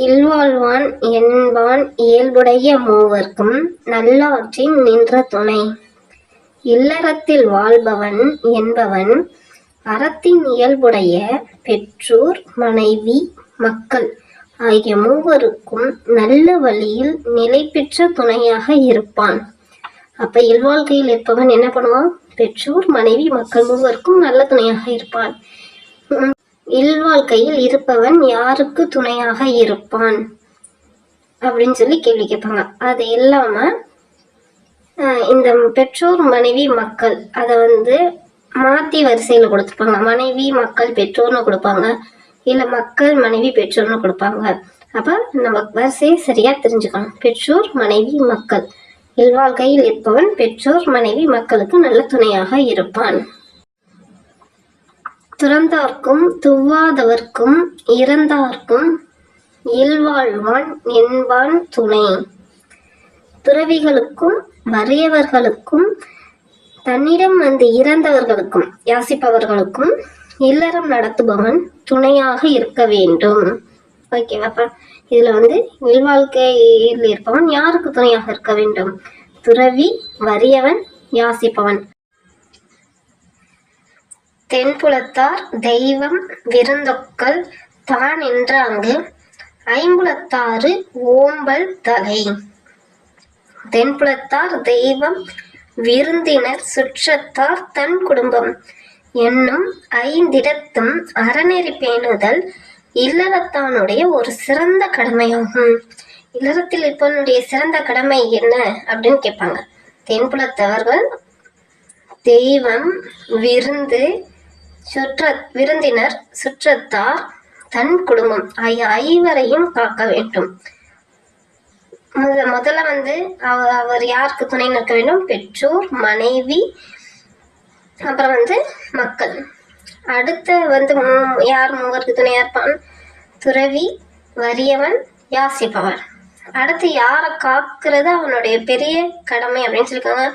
இல்வாழ்வான் என்பான் இயல்புடைய மூவர்க்கும் நல்லாற்றின் நின்ற துணை. இல்லறத்தில் வாழ்பவன் என்பவன் அறத்தின் இயல்புடைய பெற்றோர் மனைவி மக்கள் ஆகிய மூவருக்கும் நல்ல வழியில் நிலை பெற்ற துணையாக இருப்பான். அப்ப இல்வாழ்க்கையில் இருப்பவன் என்ன பண்ணுவான்? பெற்றோர் மனைவி மக்கள் மூவருக்கும் நல்ல துணையாக இருப்பான். இல்வாழ்க்கையில் இருப்பவன் யாருக்கு துணையாக இருப்பான் அப்படின்னு சொல்லி கேள்வி கேட்பாங்க. அது இல்லாம இந்த பெற்றோர் மனைவி மக்கள் அதை மாத்தி வரிசையில கொடுத்துருப்பாங்க. மனைவி மக்கள் பெற்றோர்னு கொடுப்பாங்க, இல்ல மக்கள் மனைவி பெற்றோர்னு கொடுப்பாங்க. அப்ப நம்ம வரிசையை சரியா தெரிஞ்சுக்கணும். பெற்றோர் மனைவி மக்கள். இல்வாழ்க்கையில் இருப்பவன் பெற்றோர் மனைவி மக்களுக்கு நல்ல துணையாக இருப்பான். துறந்தார்க்கும் துவாதவர்க்கும் இறந்தார்க்கும் இல்வாழ்வான் என்பான் துணை. துறவிகளுக்கும் வறியவர்களுக்கும் தன்னிடம் இறந்தவர்களுக்கும் யாசிப்பவர்களுக்கும் இல்லறம் நடத்துபவன் துணையாக இருக்க வேண்டும். ஓகேவாப்பா? இதுல இல்வாழ்க்கையில் இருப்பவன் யாருக்கு துணையாக இருக்க வேண்டும்? துறவி, வறியவன், யாசிப்பவன். தென்புலத்தார் தெய்வம் விருந்தொக்கல் தான் என்றாங்கு ஐம்புலத்தாறு ஓம்பல் தலை. தென்புலத்தார் தெய்வம் விருந்தினர் சுற்றத்தார் தன் குடும்பம் என்னும் ஐந்திடத்தும் அறநெறி பேணுதல் இல்லறத்தானுடைய ஒரு சிறந்த கடமையாகும். இல்லறத்தில் இருப்பவனுடைய சிறந்த கடமை என்ன அப்படின்னு கேட்பாங்க. தென்புலத்தவர்கள் தெய்வம், விருந்தினர், சுற்றத்தார், தன் குடும்பம் ஆகிய ஐவரையும் காக்க வேண்டும். முதல்ல அவர் யாருக்கு துணை நிற்க வேண்டும்? பெற்றோர், மனைவி, அப்புறம் மக்கள். அடுத்த யார் மூவருக்கு துணையா இருப்பான்? துறவி, வறியவன், யாசிப்பவன். அடுத்து யாரை காக்குறது அவனுடைய பெரிய கடமை அப்படின்னு சொல்லியிருக்காங்க.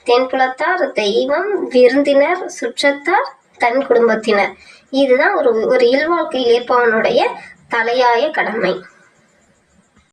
தென்புலத்தார் தெய்வம், விருந்தினர், சுற்றத்தார், தன் குடும்பத்தினர். இதுதான் ஒரு இல்வாழ்க்கையில் இருப்பவனுடைய தலையாய கடமை.